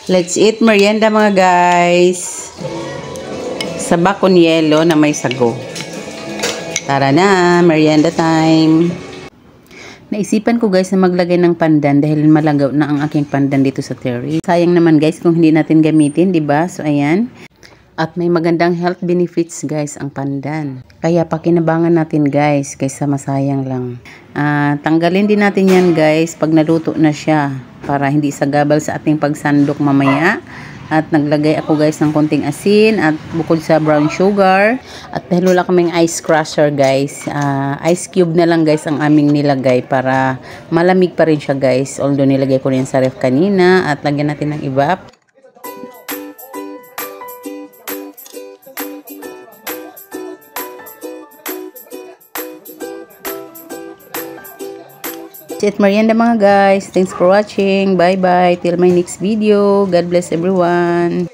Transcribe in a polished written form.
Let's eat merienda mga guys. Saba con yelo na may sago. Tara na, merienda time. Naisipan ko guys na maglagay ng pandan dahil malagaw na ang aking pandan dito sa terrace. Sayang naman guys kung hindi natin gamitin, 'di ba? So ayan. At may magandang health benefits guys ang pandan. Kaya pakinabangan natin guys kaysa masayang lang. Tanggalin din natin yan guys pag naluto na siya para hindi sagabal sa ating pagsandok mamaya. At naglagay ako guys ng konting asin at bukod sa brown sugar. At dahil wala kaming ice crusher guys, ice cube na lang guys ang aming nilagay para malamig pa rin siya guys. Although nilagay ko rin sa ref kanina at lagyan natin ng evap. That's it merienda mga guys. Thanks for watching. Bye bye till my next video. God bless everyone.